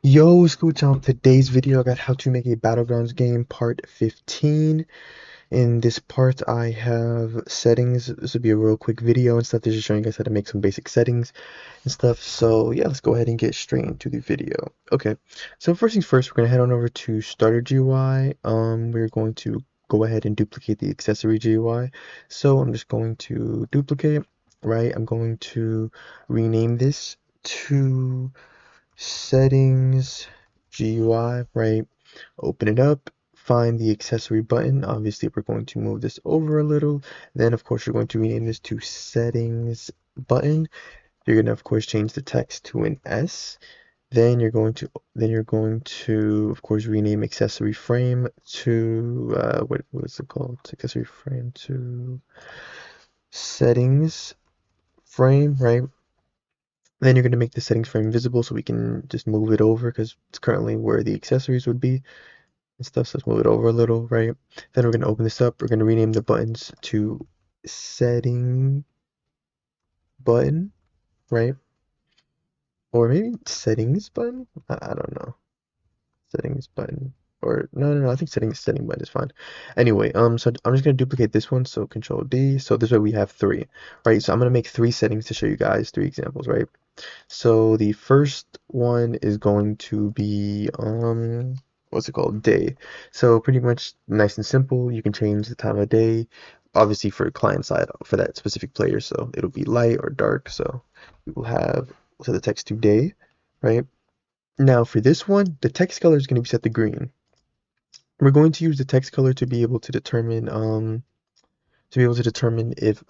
Yo, what's good, John? Today's video, I got how to make a Battlegrounds game, part 15. In this part, I have settings. This will be a real quick video and stuff. Just showing you guys how to make some basic settings and stuff. So yeah, let's go ahead and get straight into the video. Okay, so first things first, we're gonna head on over to Starter GUI. We're going to go ahead and duplicate the accessory GUI. So I'm just going to duplicate, right? I'm going to rename this to settings GUI, right? Open it up, find the accessory button. Obviously, we're going to move this over a little. Then, of course, you're going to rename this to settings button. You're going to, of course, change the text to an S. Then you're going to, of course, rename accessory frame to what is it called? Accessory frame to settings frame, right? Then you're going to make the settings frame visible so we can just move it over because it's currently where the accessories would be and stuff. So let's move it over a little, right? Then we're going to open this up. We're going to rename the buttons to setting button, right? Or maybe settings button? I don't know. Settings button. Or no, I think setting button is fine. Anyway, so I'm just gonna duplicate this one, so Control D. So this way we have three, right? So I'm gonna make three settings to show you guys three examples, right? So the first one is going to be what's it called? Day. So pretty much nice and simple. You can change the time of day, obviously for client side for that specific player. So it'll be light or dark. So we will have set the text to day, right? Now for this one, the text color is going to be set to green. We're going to use the text color to be able to determine if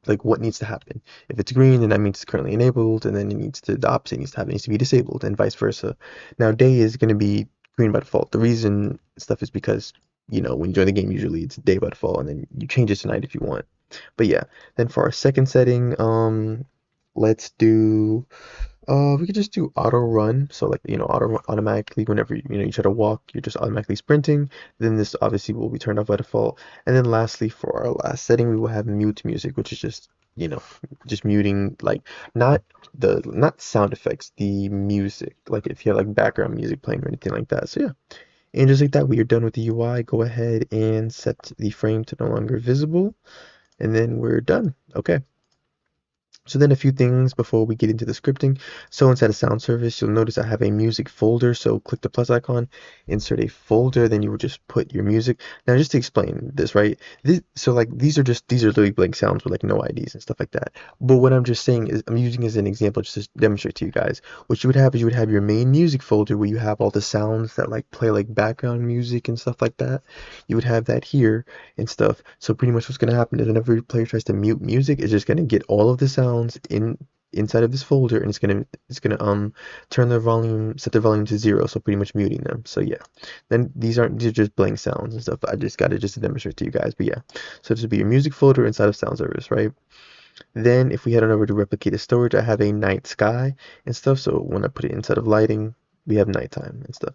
like what needs to happen. If it's green, then that means it's currently enabled, and then the opposite needs to happen, it needs to be disabled, and vice versa. Now day is going to be green by default. The reason stuff is because when you join the game, usually it's day by default, and then you change it to night if you want. But yeah, then for our second setting, let's do we could just do auto run. So like, automatically whenever you try to walk, you're just automatically sprinting. Then this obviously will be turned off by default. And then lastly, for our last setting, we will have mute music, which is you know, just muting like not sound effects, the music. Like if you have like background music playing or anything like that. So yeah. And just like that, we are done with the UI. Go ahead and set the frame to no longer visible, and then we're done. Okay. So then a few things before we get into the scripting. So inside of sound service, you'll notice I have a music folder. So click the plus icon, insert a folder, then you would just put your music. Now just to explain this, right? So like these are literally blank sounds with like no IDs and stuff like that. But what I'm just saying is I'm using as an example just to demonstrate to you guys. What you would have is you would have your main music folder where you have all the sounds that like play like background music and stuff like that. You would have that here and stuff. So pretty much what's going to happen is whenever your player tries to mute music, it's just going to get all of the sounds inside of this folder, and it's gonna turn their volume, set their volume to 0, so pretty much muting them. So yeah, then these are just blank sounds and stuff. I just got it just to demonstrate to you guys. But yeah, so this would be your music folder inside of sound service, right? Then if we head on over to replicated storage, I have a night sky and stuff. So when I put it inside of lighting, we have nighttime and stuff.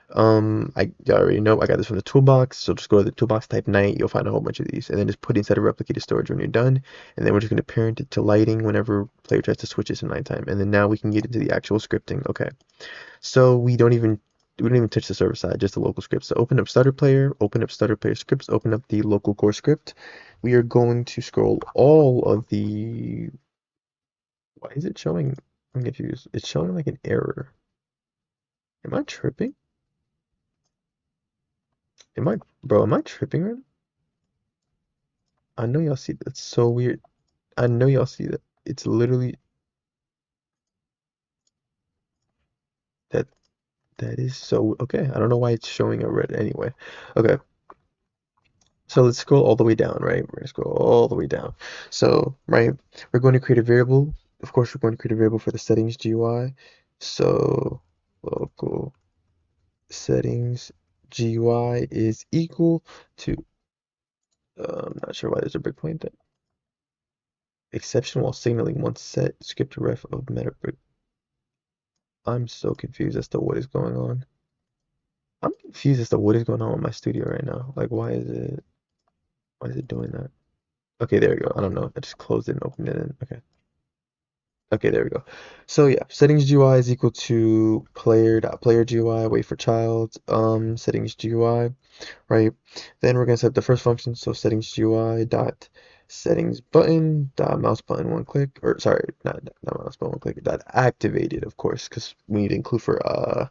I already know I got this from the toolbox, so just go to the toolbox, type night, you'll find a whole bunch of these, and then just put it inside of replicated storage when you're done, and then we're just going to parent it to lighting whenever player tries to switch it to nighttime, and then now we can get into the actual scripting. Okay, so we don't even touch the server side, just the local script. So open up Starter Player, open up Starter Player scripts, open up the local core script. We are going to scroll all of the. Why is it showing? I'm confused. It's showing like an error. Am I tripping? Am I tripping right now? I know y'all see that. It's so weird. I know y'all see that. It's literally that that is so okay. I don't know why it's showing a red anyway. Okay, so let's scroll all the way down, right? We're gonna scroll all the way down. So, right, we're going to create a variable. Of course, we're going to create a variable for the settings GUI. So local settings GUI is equal to I'm not sure why there's a breakpoint there. Exception while signaling once set script ref of meta break. I'm so confused as to what is going on. I'm confused as to what is going on with my studio right now. Like, why is it doing that? Okay, there we go. I don't know. I just closed it and opened it in. Okay. Okay, there we go. So yeah, settings GUI is equal to player.player GUI, wait for child, settings GUI, right? Then we're gonna set up the first function, so settings GUI dot settings button dot mouse button one click, or sorry, not mouse button one click, dot activated, of course, because we need to include for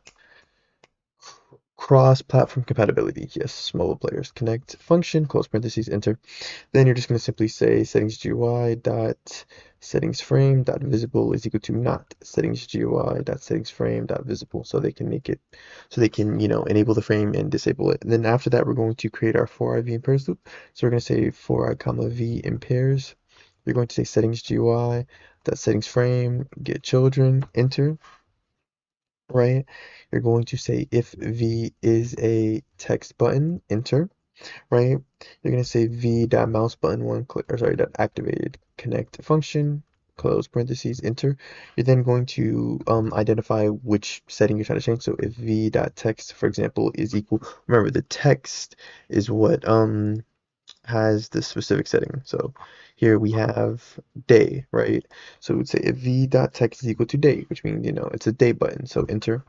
cross-platform compatibility. Yes, mobile players connect function, close parentheses, enter. Then you're just going to simply say settings GUI dot settings frame dot visible is equal to not settings GUI dot settings frame dot visible, so they can make it, so they can, enable the frame and disable it. And then after that, we're going to create our for I v in pairs loop. So we're going to say for I comma v in pairs. You're going to say settings GUI dot settings frame get children, enter, right? You're going to say if v is a text button, enter, right? You're going to say v dot mouse button one click, or sorry, dot activated connect function, close parentheses, enter. You're then going to identify which setting you're trying to change. So if v dot text, for example, is equal, remember the text is what has the specific setting. So here we have day, right? So we'd say if v dot text is equal to day, which means, it's a day button. So enter.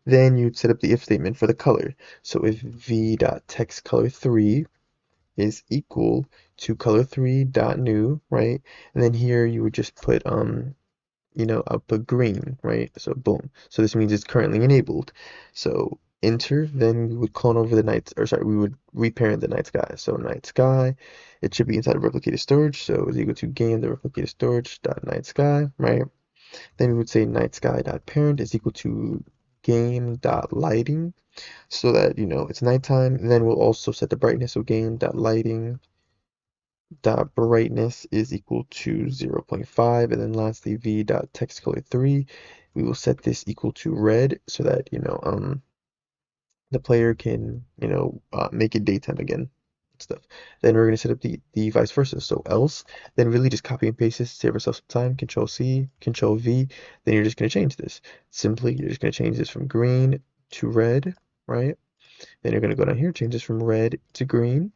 Then you'd set up the if statement for the color. So if v dot text color 3 is equal to color 3 dot new, right? And then here you would just put output green, right? So boom. So this means it's currently enabled. So enter, then we would clone over the night, or sorry, we would reparent the night sky. So night sky, it should be inside of replicated storage. So it's equal to game the replicated storage dot night sky, right? Then we would say night sky dot parent is equal to game dot lighting, so that it's nighttime. And then we'll also set the brightness of game dot lighting dot brightness is equal to 0.5. And then lastly, v dot text color 3, we will set this equal to red, so that the player can make it daytime again, stuff. Then we're going to set up the vice versa, so else, then really just copy and paste this, save ourselves some time, control C, control V. Then you're just going to change this. Simply, you're just going to change this from green to red, right? Then you're going to go down here, change this from red to green,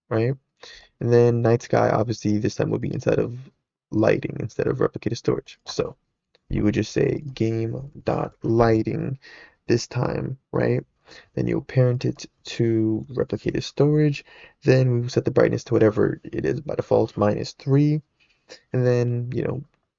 right? And then night sky, obviously, this time will be inside of lighting instead of replicated storage. So you would just say game dot lighting this time, right? Then you'll parent it to replicated storage. Then we will set the brightness to whatever it is by default, -3. And then,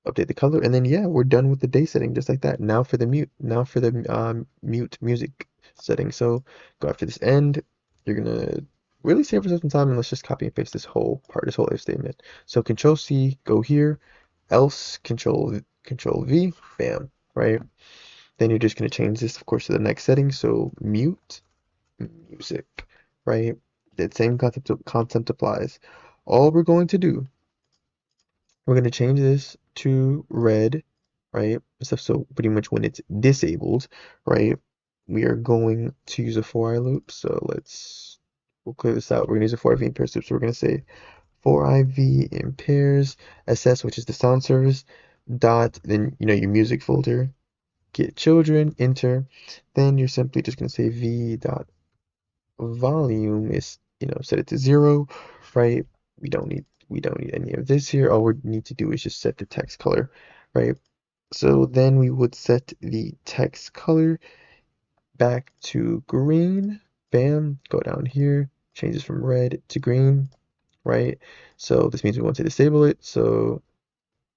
update the color. And then, yeah, we're done with the day setting, just like that. Now for the mute. Now for the mute music setting. So go after this end. You're going to really save yourself some time, and let's just copy and paste this whole part, this whole if statement. So control C, go here, else control V, bam, right? Then you're just going to change this, of course, to the next setting. So mute music, right? That same concept applies. All we're going to do, we're going to change this to red, right? So pretty much when it's disabled, right? We are going to use a for I loop. So we'll clear this out. We're going to use a for I v in pairs loop. So we're going to say for I v in pairs ss, which is the sound service, dot, then, your music folder, get children, enter. Then you're simply just going to say v dot volume is, set it to 0, right? We don't need any of this here. All we need to do is just set the text color, right? So then we would set the text color back to green. Bam, go down here, change this from red to green, right? So this means we want to disable it. So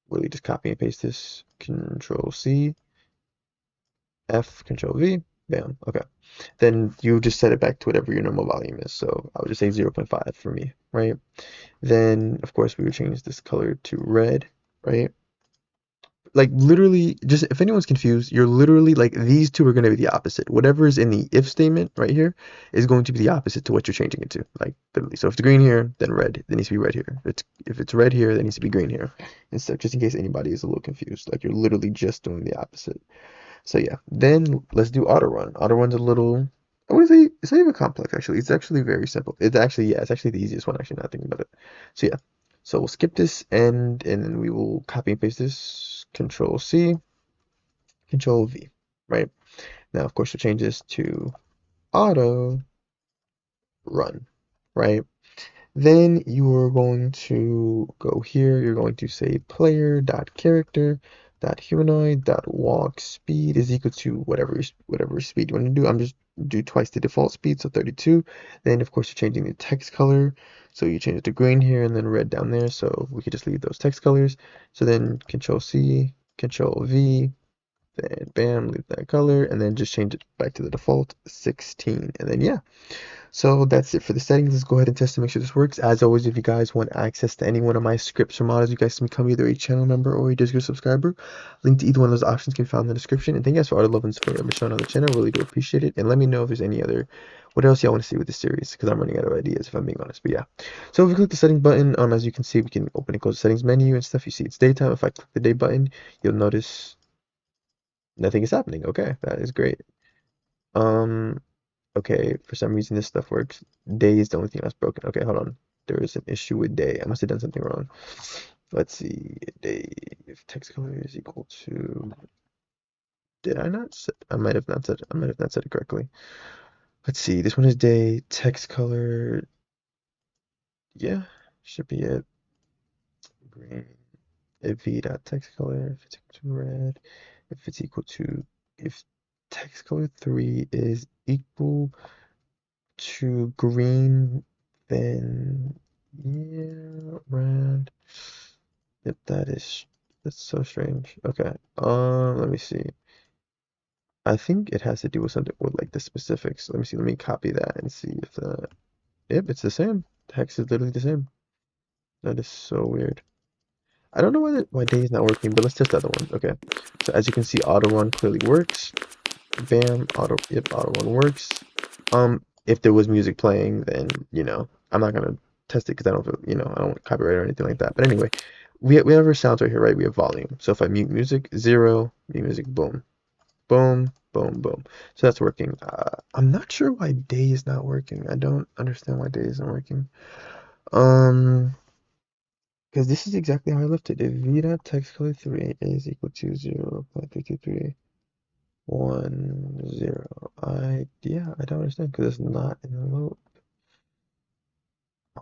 really just copy and paste this, Control C, F, Control V, bam, okay. Then you just set it back to whatever your normal volume is. So I would just say 0.5 for me, right? Then, of course, we would change this color to red, right? Like literally, just if anyone's confused, you're literally like these two are going to be the opposite. Whatever is in the if statement right here is going to be the opposite to what you're changing it to. Like literally. So if it's green here, then red. It needs to be red here. If it's red here, then it needs to be green here. And so just in case anybody is a little confused, like you're literally just doing the opposite. So yeah, then let's do auto run. Auto run's a little, I wouldn't say it's not even complex actually. It's actually very simple. It's actually, yeah, it's actually the easiest one actually, not thinking about it. So yeah, so we'll skip this and then we will copy and paste this. Control C, Control V, right? Now of course we'll change this to auto run, right? Then you are going to go here. You're going to say player.character.humanoid.walk speed is equal to whatever speed you want to do. I'm just do twice the default speed, so 32. Then of course you're changing the text color. So you change it to green here and then red down there. So we could just leave those text colors. So then Control C, Control V, then bam, leave that color, and then just change it back to the default 16. And then yeah. So that's it for the settings. Let's go ahead and test to make sure this works. As always, if you guys want access to any one of my scripts or models, you guys can become either a channel member or a Discord subscriber. Link to either one of those options can be found in the description. And thank you guys for all the love and support I've been showing on the channel. Really do appreciate it. And let me know if there's any other, what else y'all want to see with this series, because I'm running out of ideas if I'm being honest. But yeah. So if we click the settings button, as you can see, we can open and close the settings menu and stuff. You see it's daytime. If I click the day button, you'll notice nothing is happening. Okay, that is great. Um, Okay, for some reason this stuff works. Day is the only thing that's broken. Okay, hold on. There is an issue with day. I must have done something wrong. Let's see. Day, if text color is equal to, did I not set, I might have not said it correctly. Let's see. This one is day, text color. Yeah, should be it. Green. If v dot text color, if it's equal to red, if it's equal to, if text color 3 is equal to green, then yeah, red. Yep, that's so strange. Okay, let me see. I think it has to do with something with like the specifics. Let me see. Let me copy that and see if the. Yep, it's the same. The hex is literally the same. That is so weird. I don't know why day is not working, but let's test the other one. Okay, so as you can see, auto run clearly works. Bam, auto run works. If there was music playing, then I'm not gonna test it because I don't feel, I don't want copyright or anything like that. But anyway, we have our sounds right here, right? We have volume. So if I mute music, 0, mute music, boom, boom, boom, boom. So that's working. I'm not sure why day is not working. I don't understand why day isn't working. Um, because this is exactly how I left it. If v dot text color 3 is equal to 0.32310. Yeah, I don't understand because it's not in the loop.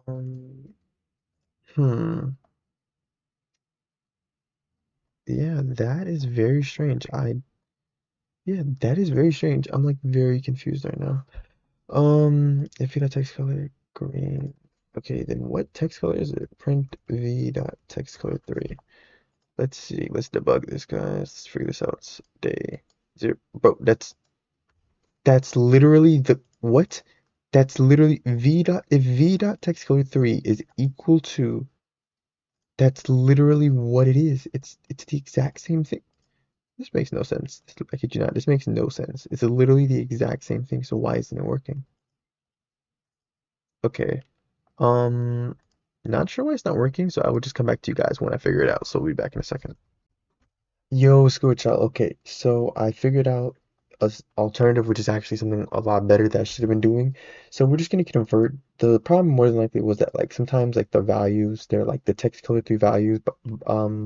Um, hmm. Yeah, that is very strange. Yeah, that is very strange. I'm like very confused right now. If you dot text color green. Okay, then what text color is it? Print v dot text color 3. Let's see. Let's debug this, guys. Let's figure this out. It's day 0. Bro, that's literally the what? That's literally v dot if v dot text color 3 is equal to, that's literally what it is. It's the exact same thing. This makes no sense. I kid you not. This makes no sense. It's literally the exact same thing. So why isn't it working? Okay. Um, Not sure why it's not working. So I will just come back to you guys when I figure it out. So we'll be back in a second. Yo, school child. Okay, so I figured out alternative, which is actually something a lot better that I should have been doing. So we're just gonna convert. The problem more than likely was that like sometimes like the values, they're like the text color 3 values, but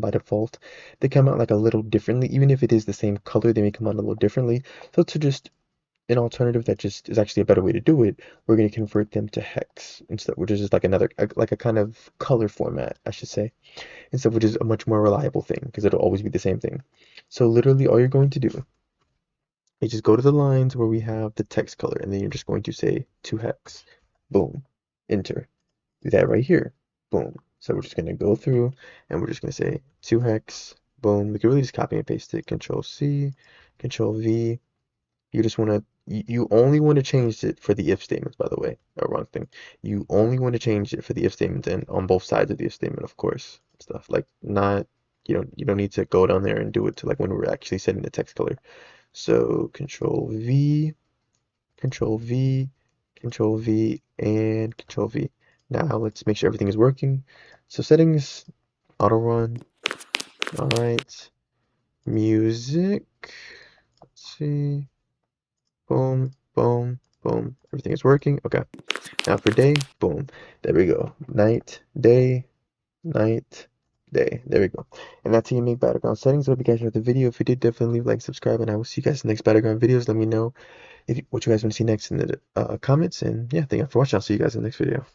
by default, they come out like a little differently. Even if it is the same color, they may come out a little differently. So to just an alternative that just is actually a better way to do it, we're gonna convert them to hex instead, which is just like another like a kind of color format, I should say, instead, which is a much more reliable thing because it'll always be the same thing. So literally all you're going to do is just go to the lines where we have the text color and then you're just going to say 2 hex. Boom. Enter. Do that right here. Boom. So we're just going to go through and we're just going to say 2 hex. Boom. We can really just copy and paste it. Control C, Control V. You just want to, you only want to change it for the if statements, by the way. Wrong thing. You only want to change it for the if statements and on both sides of the if statement, of course. Stuff like not, you don't need to go down there and do it to like when we're actually setting the text color. So Control V, Control V, Control V, and Control V. Now let's make sure everything is working. So settings, auto run. All right. Music. Let's see. Boom, boom, boom. Everything is working. Okay. Now for day, boom. There we go. Night, day, night, day. There we go. And that's how you make battleground settings. I hope you guys enjoyed the video. If you did, definitely leave, like, subscribe, and I will see you guys in the next battleground videos. Let me know what you guys want to see next in the comments. And yeah, thank you for watching. I'll see you guys in the next video.